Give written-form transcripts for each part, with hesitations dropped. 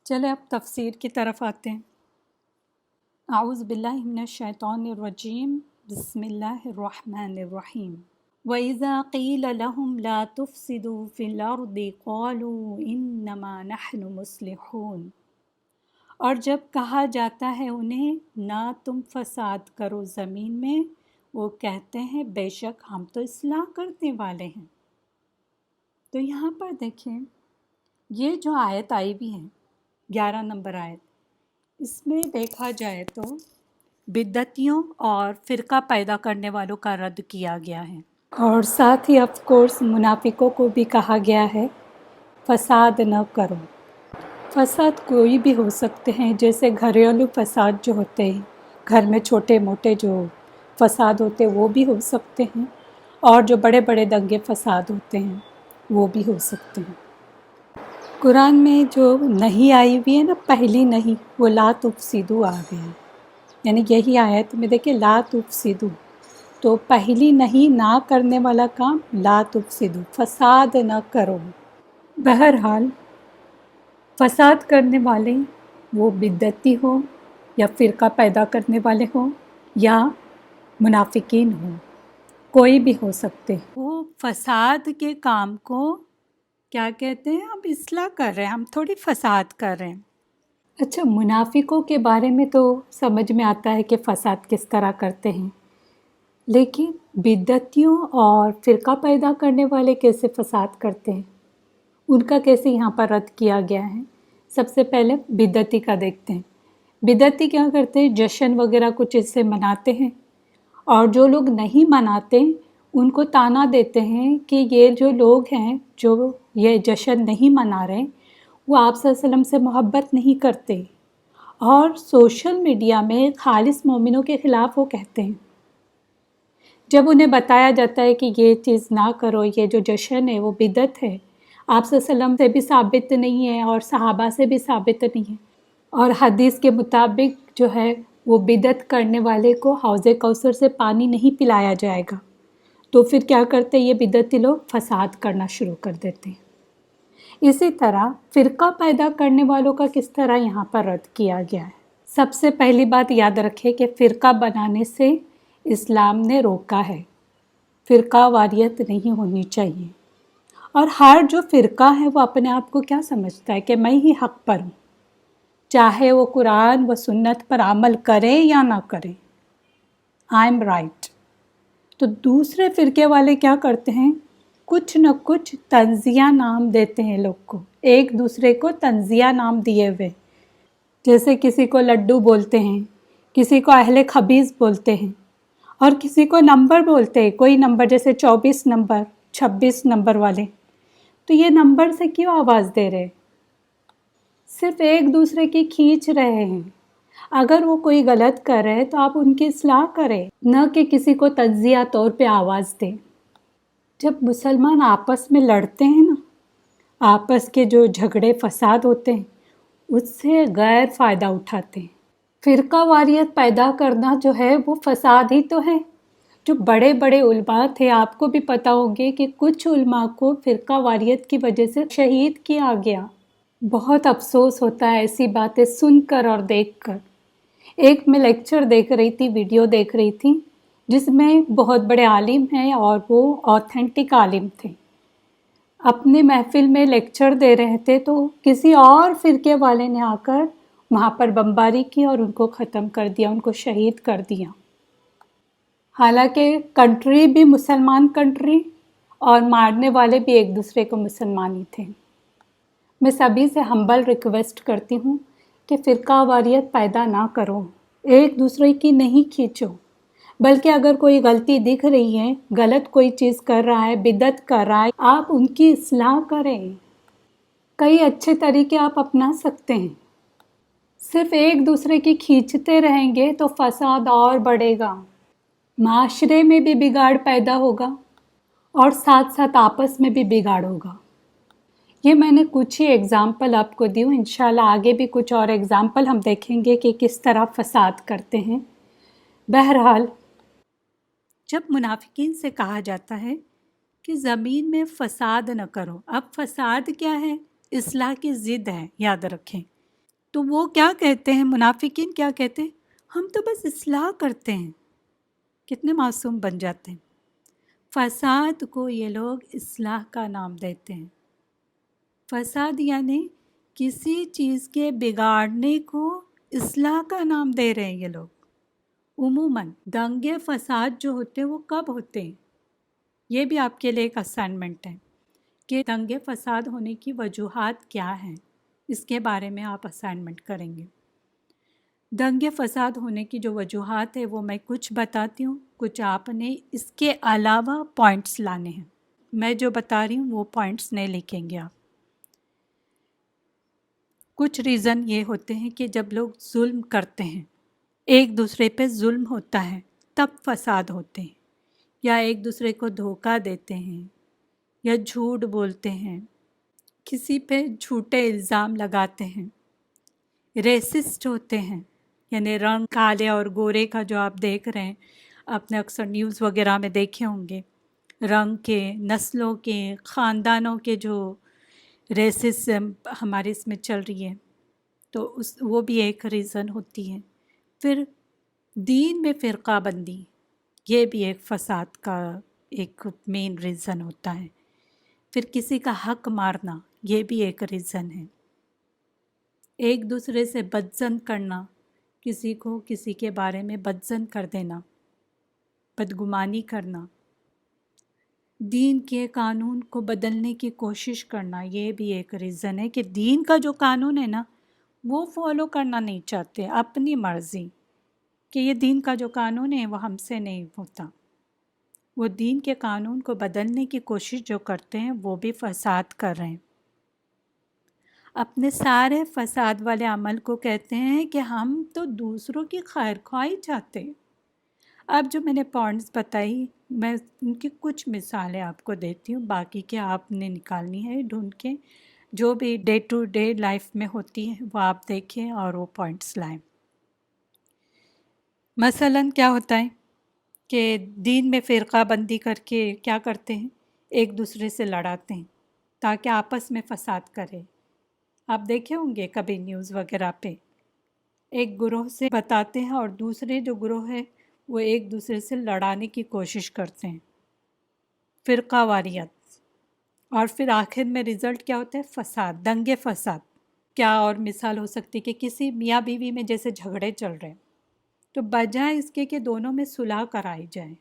چلے اب تفسیر کی طرف آتے ہیں۔ اعوذ باللہ من الشیطان الرجیم، بسم اللہ الرحمن الرحیم۔ وَإِذَا قِيلَ لَهُمْ لَا تُفْسِدُوا فِي الْأَرْضِ قَالُوا إِنَّمَا نَحْنُ مُصْلِحُونَ، اور جب کہا جاتا ہے انہیں نہ تم فساد کرو زمین میں، وہ کہتے ہیں بے شک ہم تو اصلاح کرنے والے ہیں۔ تو یہاں پر دیکھیں، یہ جو آیت آئی بھی ہے 11 نمبر آیت، اس میں دیکھا جائے تو بدعتیوں اور فرقہ پیدا کرنے والوں کا رد کیا گیا ہے، اور ساتھ ہی آف کورس منافقوں کو بھی کہا گیا ہے فساد نہ کرو۔ فساد کوئی بھی ہو سکتے ہیں، جیسے گھریلو فساد جو ہوتے ہیں، گھر میں چھوٹے موٹے جو فساد ہوتے ہیں وہ بھی ہو سکتے ہیں، اور جو بڑے بڑے دنگے فساد ہوتے ہیں وہ بھی ہو سکتے ہیں۔ قرآن میں جو نہیں آئی ہوئی ہے نا، پہلی نہیں، وہ لا تفسدو آ گئی ہے، یعنی یہی آیت میں دیکھیں لا تفسدو، تو پہلی نہیں نہ کرنے والا کام لا تفسدو، فساد نہ کرو۔ بہرحال فساد کرنے والے وہ بدعتی ہوں یا فرقہ پیدا کرنے والے ہوں یا منافقین ہوں، کوئی بھی ہو سکتے، وہ فساد کے کام کو کیا کہتے ہیں، ہم اصلاح کر رہے ہیں، ہم تھوڑی فساد کر رہے ہیں۔ اچھا، منافقوں کے بارے میں تو سمجھ میں آتا ہے کہ فساد کس طرح کرتے ہیں، لیکن بدعتیوں اور فرقہ پیدا کرنے والے کیسے فساد کرتے ہیں، ان کا کیسے یہاں پر رد کیا گیا ہے۔ سب سے پہلے بدعتی کا دیکھتے ہیں۔ بدعتی کیا کرتے ہیں، جشن وغیرہ کچھ اس سے مناتے ہیں، اور جو لوگ نہیں مناتے ان کو طعنہ دیتے ہیں کہ یہ جو لوگ ہیں جو یہ جشن نہیں منا رہے، وہ آپ صلی اللہ علیہ وسلم سے محبت نہیں کرتے، اور سوشل میڈیا میں خالص مومنوں کے خلاف وہ کہتے ہیں۔ جب انہیں بتایا جاتا ہے کہ یہ چیز نہ کرو، یہ جو جشن ہے وہ بدعت ہے، آپ صلی اللہ علیہ وسلم سے بھی ثابت نہیں ہے اور صحابہ سے بھی ثابت نہیں ہے، اور حدیث کے مطابق جو ہے وہ بدعت کرنے والے کو حوض کوثر سے پانی نہیں پلایا جائے گا، تو پھر کیا کرتے یہ بدعتی لوگ فساد کرنا شروع کر دیتے ہیں۔ اسی طرح فرقہ پیدا کرنے والوں کا کس طرح یہاں پر رد کیا گیا ہے۔ سب سے پہلی بات یاد رکھیں کہ فرقہ بنانے سے اسلام نے روکا ہے، فرقہ واریت نہیں ہونی چاہیے، اور ہر جو فرقہ ہے وہ اپنے آپ کو کیا سمجھتا ہے کہ میں ہی حق پر ہوں، چاہے وہ قرآن و سنت پر عمل کرے یا نہ کرے، آئی ایم رائٹ۔ تو دوسرے فرقے والے کیا کرتے ہیں، کچھ نہ کچھ تنزیہ نام دیتے ہیں لوگ کو، ایک دوسرے کو تنزیہ نام دیے ہوئے، جیسے کسی کو لڈو بولتے ہیں، کسی کو اہل خبیث بولتے ہیں، اور کسی کو نمبر بولتے ہیں، کوئی نمبر جیسے 24 نمبر 26 نمبر والے۔ تو یہ نمبر سے کیوں آواز دے رہے، صرف ایک دوسرے کی کھینچ رہے ہیں۔ اگر وہ کوئی غلط کر رہے تو آپ ان کی اصلاح کریں، نہ کہ کسی کو تجزیہ طور پہ آواز دیں۔ جب مسلمان آپس میں لڑتے ہیں نا، آپس کے جو جھگڑے فساد ہوتے ہیں، اس سے غیر فائدہ اٹھاتے ہیں۔ فرقہ واریت پیدا کرنا جو ہے وہ فساد ہی تو ہے۔ جو بڑے بڑے علماء تھے، آپ کو بھی پتہ ہوگے کہ کچھ علماء کو فرقہ واریت کی وجہ سے شہید کیا گیا۔ بہت افسوس ہوتا ہے ایسی باتیں سن کر اور دیکھ کر۔ ایک میں لیکچر دیکھ رہی تھی، ویڈیو دیکھ رہی تھی، جس میں بہت بڑے عالم ہیں اور وہ آتھینٹک عالم تھے، اپنے محفل میں لیکچر دے رہے تھے، تو کسی اور فرقے والے نے آ کر وہاں پر بمباری کی اور ان کو ختم کر دیا، ان کو شہید کر دیا۔ حالانکہ کنٹری بھی مسلمان کنٹری، اور مارنے والے بھی ایک دوسرے کو مسلمان ہی تھے۔ میں سبھی سے ہمبل ریکویسٹ کرتی ہوں کہ فرقہ واریت پیدا نہ کرو، ایک دوسرے کی نہیں کھینچو، بلکہ اگر کوئی غلطی دکھ رہی ہے، غلط کوئی چیز کر رہا ہے، بدعت کر رہا ہے، آپ ان کی اصلاح کریں۔ کئی اچھے طریقے آپ اپنا سکتے ہیں۔ صرف ایک دوسرے کی کھینچتے رہیں گے تو فساد اور بڑھے گا، معاشرے میں بھی بگاڑ پیدا ہوگا، اور ساتھ ساتھ آپس میں بھی بگاڑ ہوگا۔ یہ میں نے کچھ ہی اگزامپل آپ کو دی ہوں، انشاءاللہ آگے بھی کچھ اور اگزامپل ہم دیکھیں گے کہ کس طرح فساد کرتے ہیں۔ بہرحال جب منافقین سے کہا جاتا ہے کہ زمین میں فساد نہ کرو، اب فساد کیا ہے، اصلاح کی ضد ہے، یاد رکھیں۔ تو وہ کیا کہتے ہیں، منافقین کیا کہتے ہیں، ہم تو بس اصلاح کرتے ہیں. کتنے معصوم بن جاتے ہیں. فساد کو یہ لوگ اصلاح کا نام دیتے ہیں. فساد یعنی کسی چیز کے بگاڑنے کو اصلاح کا نام دے رہے ہیں یہ لوگ. عموماً دنگے فساد جو ہوتے ہیں وہ کب ہوتے ہیں، یہ بھی آپ کے لیے ایک اسائنمنٹ ہے کہ دنگے فساد ہونے کی وجوہات کیا ہیں، اس کے بارے میں آپ اسائنمنٹ کریں گے. دنگے فساد ہونے کی جو وجوہات ہے وہ میں کچھ بتاتی ہوں، کچھ آپ نے اس کے علاوہ پوائنٹس لانے ہیں. میں جو بتا رہی ہوں وہ پوائنٹس نہیں لکھیں گے آپ. کچھ ریزن یہ ہوتے ہیں کہ جب لوگ ظلم کرتے ہیں، ایک دوسرے پہ ظلم ہوتا ہے تب فساد ہوتے ہیں، یا ایک دوسرے کو دھوکہ دیتے ہیں یا جھوٹ بولتے ہیں، کسی پہ جھوٹے الزام لگاتے ہیں، ریسسٹ ہوتے ہیں، یعنی رنگ کالے اور گورے کا جو آپ دیکھ رہے ہیں، آپ نے اکثر نیوز وغیرہ میں دیکھے ہوں گے، رنگ کے، نسلوں کے، خاندانوں کے جو ریسس ہمارے اس میں چل رہی ہے، تو وہ بھی ایک ریزن ہوتی ہے. پھر دین میں فرقہ بندی، یہ بھی ایک فساد کا ایک مین ریزن ہوتا ہے. پھر کسی کا حق مارنا، یہ بھی ایک ریزن ہے. ایک دوسرے سے بدظن کرنا، کسی کو کسی کے بارے میں بدظن کر دینا، بدگمانی کرنا. دین کے قانون کو بدلنے کی کوشش کرنا، یہ بھی ایک ریزن ہے کہ دین کا جو قانون ہے نا وہ فالو کرنا نہیں چاہتے، اپنی مرضی کہ یہ دین کا جو قانون ہے وہ ہم سے نہیں ہوتا. وہ دین کے قانون کو بدلنے کی کوشش جو کرتے ہیں وہ بھی فساد کر رہے ہیں. اپنے سارے فساد والے عمل کو کہتے ہیں کہ ہم تو دوسروں کی خیر خواہی چاہتے ہیں. اب جو میں نے پوائنٹس بتائی، میں ان کی کچھ مثالیں آپ کو دیتی ہوں، باقی کے آپ نے نکالنی ہے ڈھونڈ کے، جو بھی ڈے ٹو ڈے لائف میں ہوتی ہے وہ آپ دیکھیں اور وہ پوائنٹس لائیں. مثلاً کیا ہوتا ہے کہ دین میں فرقہ بندی کر کے کیا کرتے ہیں، ایک دوسرے سے لڑاتے ہیں تاکہ آپس میں فساد کرے. آپ دیکھے ہوں گے کبھی نیوز وغیرہ پہ، ایک گروہ سے بتاتے ہیں اور دوسرے جو گروہ ہے وہ ایک دوسرے سے لڑانے کی کوشش کرتے ہیں، فرقہ واریت. اور پھر آخر میں رزلٹ کیا ہوتا ہے، فساد، دنگے فساد. کیا اور مثال ہو سکتی کہ کسی میاں بیوی میں جیسے جھگڑے چل رہے ہیں تو بجائے اس کے کہ دونوں میں صلح کرائی جائے،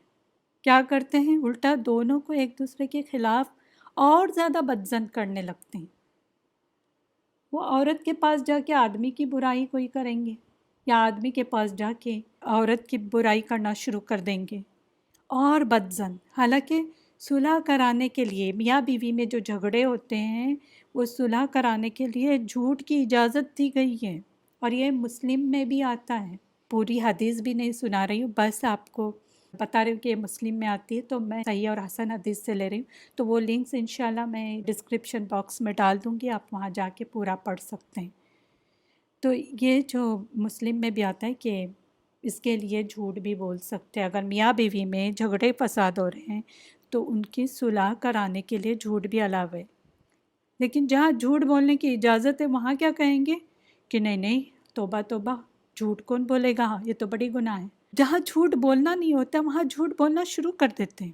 کیا کرتے ہیں، الٹا دونوں کو ایک دوسرے کے خلاف اور زیادہ بدظن کرنے لگتے ہیں. وہ عورت کے پاس جا کے آدمی کی برائی کوئی کریں گے، یا آدمی کے پاس جا کے عورت کی برائی کرنا شروع کر دیں گے، اور بدظن. حالانکہ صلح کرانے کے لیے میاں بیوی میں جو جھگڑے ہوتے ہیں وہ صلح کرانے کے لیے جھوٹ کی اجازت دی گئی ہے، اور یہ مسلم میں بھی آتا ہے. پوری حدیث بھی نہیں سنا رہی ہوں، بس آپ کو بتا رہی ہوں کہ یہ مسلم میں آتی ہے، تو میں صحیح اور حسن حدیث سے لے رہی ہوں. تو وہ لنکس انشاءاللہ میں ڈسکرپشن باکس میں ڈال دوں گی، آپ وہاں جا کے پورا پڑھ سکتے ہیں. تو یہ جو مسلم میں بھی آتا ہے کہ اس کے لیے جھوٹ بھی بول سکتے ہیں. اگر میاں بیوی میں جھگڑے فساد ہو رہے ہیں تو ان کی صلح کرانے کے لیے جھوٹ بھی الاؤ ہے. لیکن جہاں جھوٹ بولنے کی اجازت ہے وہاں کیا کہیں گے کہ نہیں نہیں، توبہ توبہ، جھوٹ کون بولے گا، یہ تو بڑی گناہ ہے. جہاں جھوٹ بولنا نہیں ہوتا وہاں جھوٹ بولنا شروع کر دیتے ہیں.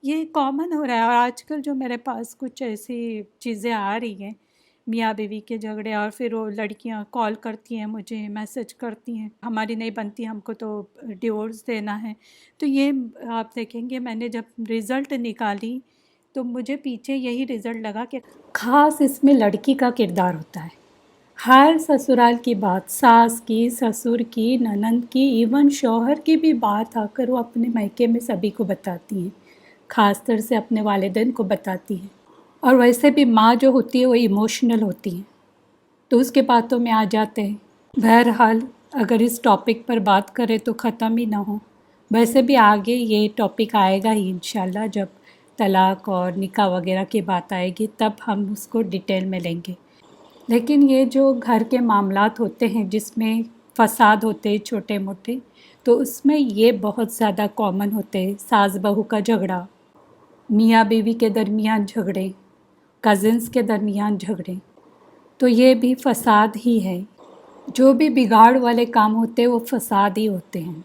یہ کامن ہو رہا ہے. اور آج کل جو میرے پاس کچھ ایسی چیزیں آ رہی ہیں، میاں بیوی کے جھگڑے، اور پھر وہ لڑکیاں کال کرتی ہیں مجھے، میسج کرتی ہیں، ہماری نہیں بنتی، ہم کو تو ڈیورس دینا ہے. تو یہ آپ دیکھیں گے میں نے جب رزلٹ نکالی تو مجھے پیچھے یہی رزلٹ لگا کہ خاص اس میں لڑکی کا کردار ہوتا ہے. ہر سسرال کی بات، ساس کی، سسر کی، ننند کی، ایون شوہر کی بھی بات آ کر وہ اپنے میکے میں سبھی کو بتاتی ہیں، خاص طور سے اپنے والدین کو بتاتی ہیں. اور ویسے بھی ماں جو ہوتی ہے وہ ایموشنل ہوتی ہے تو اس کے باتوں میں آ جاتے ہیں. بہرحال اگر اس ٹاپک پر بات کریں تو ختم ہی نہ ہو. ویسے بھی آگے یہ ٹاپک آئے گا ہی انشاءاللہ، جب طلاق اور نکاح وغیرہ کی بات آئے گی تب ہم اس کو ڈیٹیل میں لیں گے. لیکن یہ جو گھر کے معاملات ہوتے ہیں جس میں فساد ہوتے ہیں چھوٹے موٹے، تو اس میں یہ بہت زیادہ کامن ہوتے ہیں. ساس بہو کا جھگڑا، میاں بیوی کے درمیان جھگڑے، کزنس کے درمیان جھگڑے، تو یہ بھی فساد ہی ہے. جو بھی بگاڑ والے کام ہوتے ہیں وہ فساد ہی ہوتے ہیں۔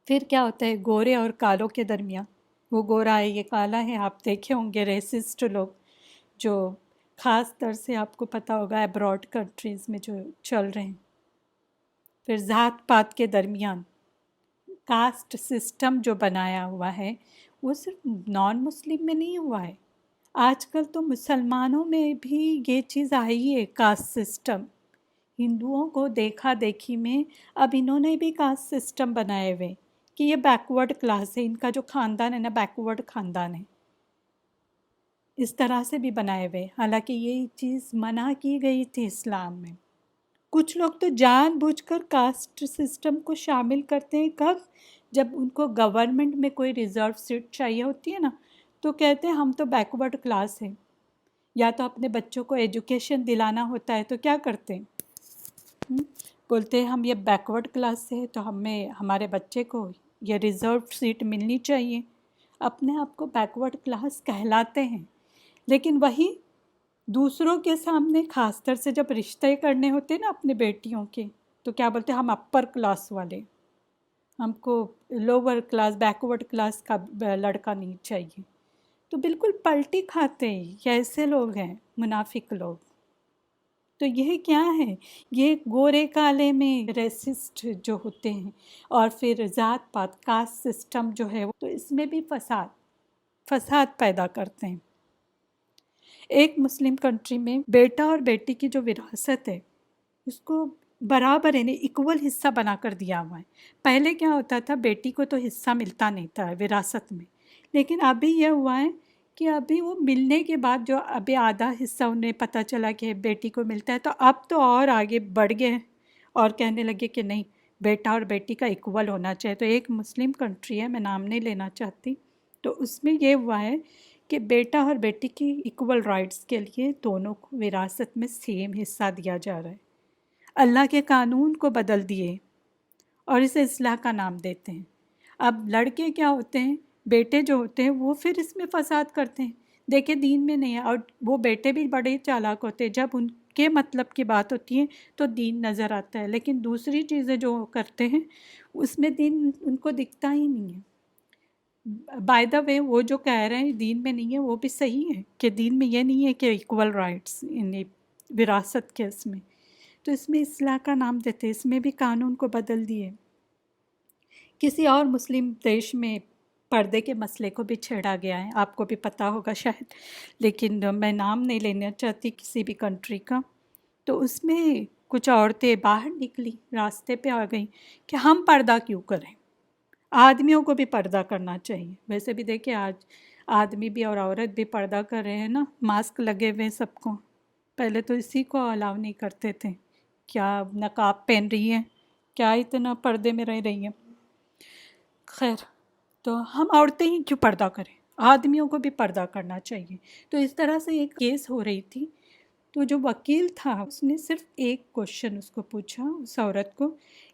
پھر کیا ہوتا ہے گورے اور کالوں کے درمیان، وہ گورا ہے یہ کالا ہے، آپ دیکھے ہوں گے ریسسٹ لوگ جو خاص طور سے آپ کو پتہ ہوگا ابراڈ کنٹریز میں جو چل رہے ہیں۔ پھر ذات پات کے درمیان کاسٹ سسٹم جو بنایا ہوا ہے وہ صرف نان مسلم میں نہیں ہوا ہے، آج کل تو مسلمانوں میں بھی یہ چیز آئی ہے کاسٹ سسٹم۔ ہندوؤں کو دیکھا دیکھی میں اب انہوں نے بھی کاسٹ سسٹم بنائے ہوئے کہ یہ بیکورڈ کلاس ہے، ان کا جو خاندان ہے نا بیکورڈ خاندان ہے، اس طرح سے بھی بنائے ہوئے، حالانکہ یہ چیز منع کی گئی تھی اسلام میں۔ کچھ لوگ تو جان بوجھ کر کاسٹ سسٹم کو شامل کرتے ہیں، کب؟ جب ان کو گورنمنٹ میں کوئی ریزرو سیٹ چاہیے ہوتی ہے نا تو کہتے ہیں ہم تو بیکورڈ کلاس ہیں، یا تو اپنے بچوں کو ایجوکیشن دلانا ہوتا ہے تو کیا کرتے ہیں؟ بولتے ہیں ہم یہ بیکورڈ کلاس سے ہے تو ہمیں ہمارے بچے کو یہ ریزرو سیٹ ملنی چاہیے، اپنے آپ کو بیکورڈ کلاس کہلاتے ہیں۔ لیکن وہی دوسروں کے سامنے خاص طور سے جب رشتے کرنے ہوتے ہیں نا اپنے بیٹیوں کے تو کیا بولتے ہیں ہم اپر کلاس والے، ہم کو لوور کلاس بیکورڈ کلاس کا لڑکا نہیں چاہیے۔ تو بالکل پلٹی کھاتے ہیں، یہ ایسے لوگ ہیں منافق لوگ۔ تو یہ کیا ہے؟ یہ گورے کالے میں ریسسٹ جو ہوتے ہیں، اور پھر ذات پات کاسٹ سسٹم جو ہے تو اس میں بھی فساد پیدا کرتے ہیں۔ ایک مسلم کنٹری میں بیٹا اور بیٹی کی جو وراثت ہے اس کو برابر یعنی ایکول حصہ بنا کر دیا ہوا ہے۔ پہلے کیا ہوتا تھا بیٹی کو تو حصہ ملتا نہیں تھا وراثت میں، لیکن ابھی یہ ہوا ہے کہ ابھی وہ ملنے کے بعد جو ابھی آدھا حصہ انہیں پتہ چلا کہ بیٹی کو ملتا ہے تو اب تو اور آگے بڑھ گئے ہیں اور کہنے لگے کہ نہیں بیٹا اور بیٹی کا ایکول ہونا چاہیے۔ تو ایک مسلم کنٹری ہے، میں نام نہیں لینا چاہتی، تو اس میں یہ ہوا ہے کہ بیٹا اور بیٹی کی ایکول رائٹس کے لیے دونوں کو وراثت میں سیم حصہ دیا جا رہا ہے۔ اللہ کے قانون کو بدل دیے اور اسے اصلاح کا نام دیتے ہیں۔ اب لڑکے کیا ہوتے ہیں، بیٹے جو ہوتے ہیں وہ پھر اس میں فساد کرتے ہیں، دیکھیں دین میں نہیں ہے، اور وہ بیٹے بھی بڑے چالاک ہوتے ہیں، جب ان کے مطلب کی بات ہوتی ہے تو دین نظر آتا ہے، لیکن دوسری چیزیں جو کرتے ہیں اس میں دین ان کو دکھتا ہی نہیں ہے۔ بائی دا وے وہ جو کہہ رہے ہیں دین میں نہیں ہے وہ بھی صحیح ہے کہ دین میں یہ نہیں ہے کہ ایکول رائٹس یعنی وراثت کے اس میں، تو اس میں اصلاح کا نام دیتے، اس میں بھی قانون کو بدل دیے۔ کسی اور مسلم دیش میں پردے کے مسئلے کو بھی چھیڑا گیا ہے، آپ کو بھی پتہ ہوگا شاید، لیکن میں نام نہیں لینا چاہتی کسی بھی کنٹری کا۔ تو اس میں کچھ عورتیں باہر نکلی، راستے پہ آ گئیں کہ ہم پردہ کیوں کریں، آدمیوں کو بھی پردہ کرنا چاہیے۔ ویسے بھی دیکھیں آج آدمی بھی اور عورت بھی پردہ کر رہے ہیں نا، ماسک لگے ہوئے سب کو، پہلے تو اسی کو الاؤ نہیں کرتے تھے۔ کیا نقاب پہن رہی ہیں، کیا اتنا پردے میں رہ رہی ہیں۔ خیر، تو ہم عورتیں ہی کیوں پردہ کریں، آدمیوں کو بھی پردہ کرنا چاہیے۔ تو اس طرح سے ایک کیس ہو رہی تھی، تو جو وکیل تھا اس نے صرف ایک کوشچن اس کو پوچھا اس عورت کو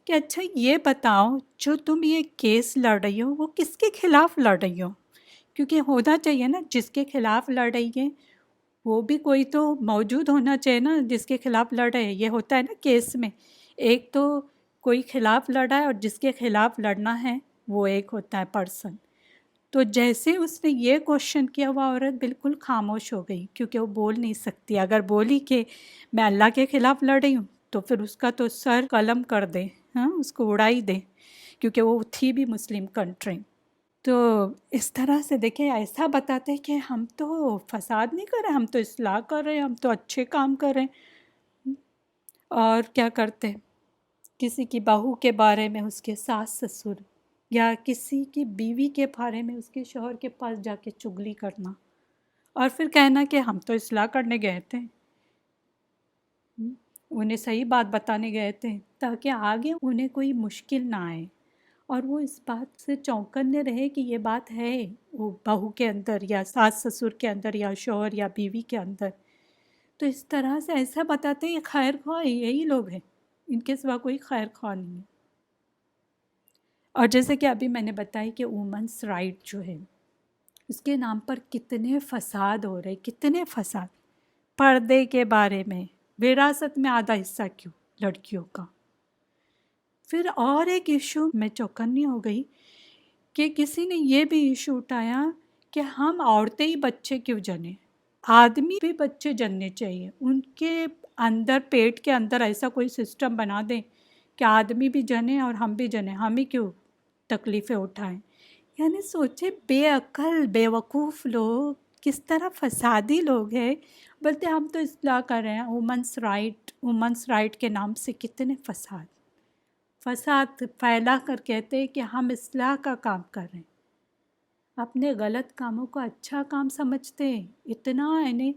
کہ اچھا یہ بتاؤ جو تم یہ کیس لڑ رہی ہو وہ کس کے خلاف لڑ رہی ہو، کیونکہ ہونا چاہیے نا جس کے خلاف لڑ رہی ہے وہ بھی کوئی تو موجود ہونا چاہیے نا جس کے خلاف لڑ رہے ہیں۔ یہ ہوتا ہے نا کیس میں، ایک تو کوئی خلاف لڑ رہا ہے اور جس کے خلاف لڑنا ہے وہ ایک ہوتا ہے پرسن۔ تو جیسے اس نے یہ کوشچن کیا وہ عورت بالکل خاموش ہو گئی، کیونکہ وہ بول نہیں سکتی، اگر بولی کہ میں اللہ کے خلاف لڑ رہی ہوں تو پھر اس کا تو سر قلم کر دے، ہاں اس کو اڑائی دے، کیونکہ وہ تھی بھی مسلم کنٹری۔ تو اس طرح سے دیکھیں ایسا بتاتے کہ ہم تو فساد نہیں کر رہے، ہم تو اصلاح کر رہے ہیں، ہم تو اچھے کام کر رہے ہیں، اور کیا کرتے کسی کی بہو کے بارے میں اس کے ساس سسر یا کسی کی بیوی کے بارے میں اس کے شوہر کے پاس جا کے چگلی کرنا اور پھر کہنا کہ ہم تو اصلاح کرنے گئے تھے، انہیں صحیح بات بتانے گئے تھے تاکہ آگے انہیں کوئی مشکل نہ آئے، اور وہ اس بات سے چونکنے رہے کہ یہ بات ہے وہ بہو کے اندر یا ساس سسر کے اندر یا شوہر یا بیوی کے اندر۔ تو اس طرح سے ایسا بتاتے ہیں خیر خواہ یہی لوگ ہیں، ان کے سوا کوئی خیر خواہ نہیں ہے۔ اور جیسے کہ ابھی میں نے بتائی کہ وومنس رائٹ جو ہے اس کے نام پر کتنے فساد ہو رہے، کتنے فساد، پردے کے بارے میں، وراثت میں آدھا حصہ کیوں لڑکیوں کا، پھر اور ایک ایشو میں چوکنی ہو گئی کہ کسی نے یہ بھی ایشو اٹھایا کہ ہم عورتیں ہی بچے کیوں جنیں، آدمی بھی بچے جننے چاہیے، ان کے اندر پیٹ کے اندر ایسا کوئی سسٹم بنا دیں کہ آدمی بھی جنے اور ہم بھی جنیں، ہم ہی کیوں تکلیفیں اٹھائیں۔ یعنی سوچے بے عقل بے وقوف لوگ کس طرح فسادی لوگ ہیں، بلکہ ہم تو اصلاح کر رہے ہیں، وومنس رائٹ کے نام سے کتنے فساد پھیلا کر کہتے ہیں کہ ہم اصلاح کا کام کر رہے ہیں، اپنے غلط کاموں کو اچھا کام سمجھتے ہیں، اتنا انہیں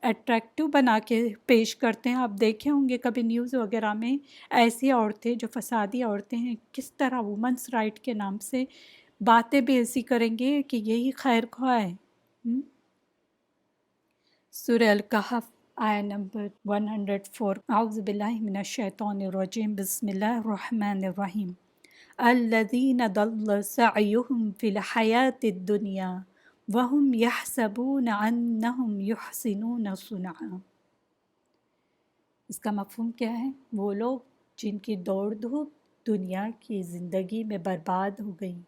اٹریکٹیو بنا کے پیش کرتے ہیں۔ آپ دیکھے ہوں گے کبھی نیوز وغیرہ میں ایسی عورتیں جو فسادی عورتیں ہیں کس طرح وومنس رائٹ کے نام سے باتیں بھی ایسی کریں گے کہ یہی خیر خواہ ہے۔ سورہ الکہف آیہ نمبر 104۔ اعوذ باللہ من الشیطان الرجیم، بسم اللہ الرحمن الرحیم۔ الذین ضل سعیہم فی الحیاۃ الدنیا وہم یحسبون انہم یحسنون صنعا۔ اس کا مفہوم کیا ہے؟ وہ لوگ جن کی دوڑ دھوپ دنیا کی زندگی میں برباد ہو گئی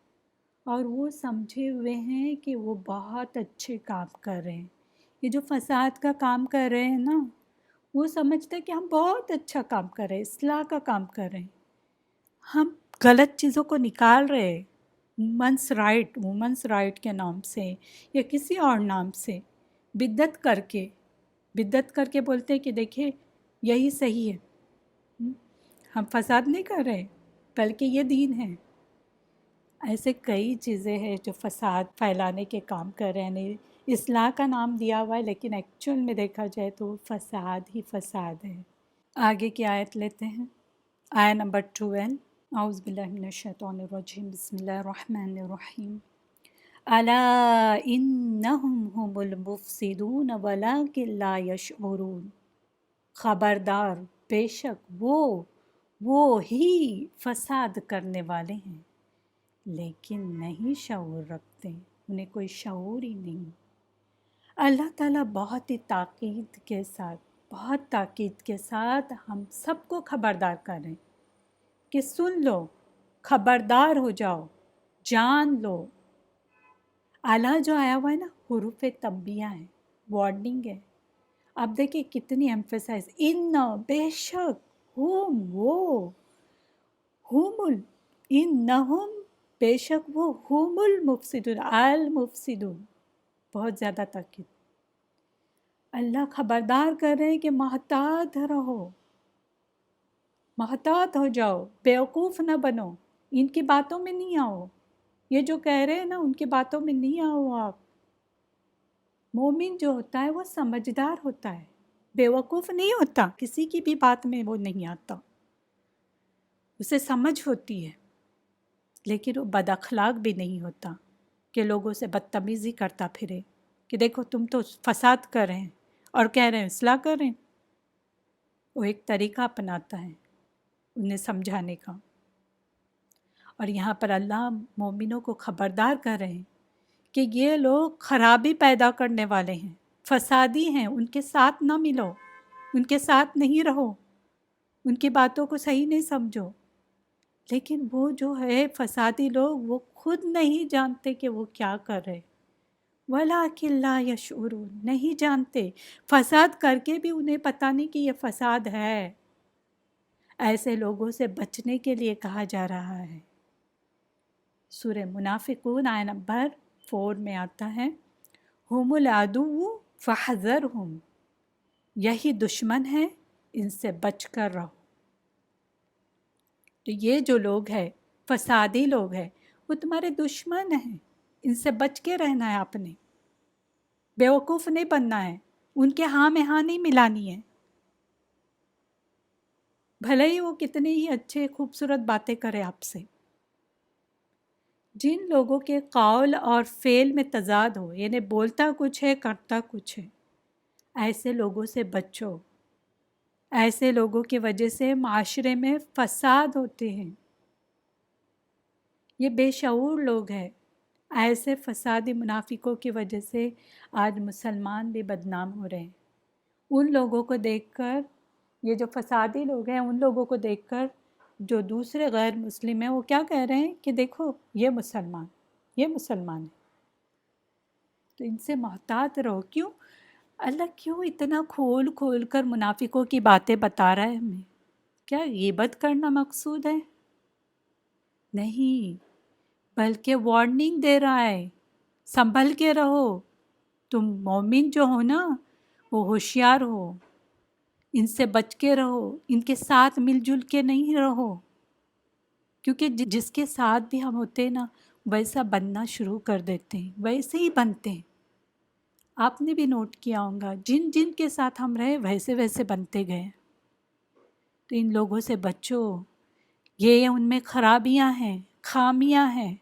اور وہ سمجھے ہوئے ہیں کہ وہ بہت اچھے کام کر رہے ہیں۔ یہ جو فساد کا کام کر رہے ہیں نا، وہ سمجھتے ہیں کہ ہم بہت اچھا کام کر رہے ہیں، اصلاح کا کام کر رہے ہیں، ہم غلط چیزوں کو نکال رہے ہیں، وومنس رائٹ کے نام سے یا کسی اور نام سے بدعت کر کے بولتے ہیں کہ دیکھیں یہی صحیح ہے، ہم فساد نہیں کر رہے بلکہ یہ دین ہے۔ ایسے کئی چیزیں ہیں جو فساد پھیلانے کے کام کر رہے ہیں، اصلاح کا نام دیا ہوا ہے لیکن ایکچوئل میں دیکھا جائے تو فساد ہی فساد ہے۔ آگے کی آیت لیتے ہیں، آیہ نمبر 12۔ اعوذ باللہ من الشیطان الرجیم، بسم اللہ الرحمن الرحیم۔ الا انہم هم المفسدون ولکن لا یشعرون۔ خبردار، بے شک وہ ہی فساد کرنے والے ہیں لیکن نہیں شعور رکھتے، انہیں کوئی شعور ہی نہیں۔ اللہ تعالیٰ بہت ہی بہت تاکید کے ساتھ ہم سب کو خبردار کریں کہ سن لو، خبردار ہو جاؤ، جان لو۔ اللہ جو آیا ہوا ہے نا، حروف تنبیہ ہیں، وارننگ ہے۔ اب دیکھیں کتنی ایمفیسائز، ان بے شک، انہم بے شک وہ، ہم المفسدون، بہت زیادہ تاکید۔ اللہ خبردار کر رہے ہیں کہ محتاط رہو، محتاط ہو جاؤ، بیوقوف نہ بنو، ان کی باتوں میں نہیں آؤ، یہ جو کہہ رہے ہیں نا ان کی باتوں میں نہیں آؤ آپ۔ مومن جو ہوتا ہے وہ سمجھدار ہوتا ہے، بیوقوف نہیں ہوتا، کسی کی بھی بات میں وہ نہیں آتا، اسے سمجھ ہوتی ہے، لیکن وہ بد اخلاق بھی نہیں ہوتا کہ لوگوں سے بدتمیزی کرتا پھرے کہ دیکھو تم تو فساد کر رہے ہیں اور کہہ رہے ہیں اصلاح کر رہے ہیں۔ وہ ایک طریقہ اپناتا ہے انہیں سمجھانے کا، اور یہاں پر اللہ مومنوں کو خبردار کر رہے ہیں کہ یہ لوگ خرابی پیدا کرنے والے ہیں، فسادی ہیں، ان کے ساتھ نہ ملو، ان کے ساتھ نہیں رہو، ان کی باتوں کو صحیح نہیں سمجھو۔ لیکن وہ جو ہے فسادی لوگ، وہ خود نہیں جانتے کہ وہ کیا کر رہے، وَلَٰكِن لَا يَشْعُرُونَ، نہیں جانتے، فساد کر کے بھی انہیں پتہ نہیں کہ یہ فساد ہے۔ ایسے لوگوں سے بچنے کے لیے کہا جا رہا ہے۔ سورہ منافقون آیہ نمبر 4 میں آتا ہے، ہم العدو فاحذرہم، یہی دشمن ہے، ان سے بچ کر رہو۔ تو یہ جو لوگ ہیں، فسادی لوگ ہیں، وہ تمہارے دشمن ہیں، ان سے بچ کے رہنا ہے، آپ نے بیوقوف نہیں بننا ہے، ان کے ہاں میں ہاں نہیں ملانی ہے، بھلے ہی وہ کتنے ہی اچھے خوبصورت باتیں کرے آپ سے۔ جن لوگوں کے قول اور فعل میں تضاد ہو، یعنی بولتا کچھ ہے کرتا کچھ ہے، ایسے لوگوں سے بچو۔ ایسے لوگوں کی وجہ سے معاشرے میں فساد ہوتے ہیں، یہ بے شعور لوگ ہیں۔ ایسے فسادی منافقوں کی وجہ سے آج مسلمان بھی بدنام ہو رہے ہیں۔ ان لوگوں کو دیکھ کر، یہ جو فسادی لوگ ہیں، ان لوگوں کو دیکھ کر جو دوسرے غیر مسلم ہیں وہ کیا کہہ رہے ہیں کہ دیکھو یہ مسلمان ہے، تو ان سے محتاط رہو۔ کیوں اللہ کیوں اتنا کھول کھول کر منافقوں کی باتیں بتا رہا ہے ہمیں؟ کیا غیبت کرنا مقصود ہے؟ نہیں، بلکہ وارننگ دے رہا ہے، سنبھل کے رہو، تم مومن جو ہو نا وہ ہوشیار ہو، ان سے بچ کے رہو، ان کے ساتھ مل جل کے نہیں رہو، کیونکہ جس کے ساتھ بھی ہم ہوتے ہیں نا ویسا بننا شروع کر دیتے ہیں، ویسے ہی بنتے ہیں۔ آپ نے بھی نوٹ کیا ہوگا جن جن کے ساتھ ہم رہے ویسے ویسے بنتے گئے۔ تو ان لوگوں سے بچو، یہ ان میں خرابیاں ہیں، خامیاں ہیں،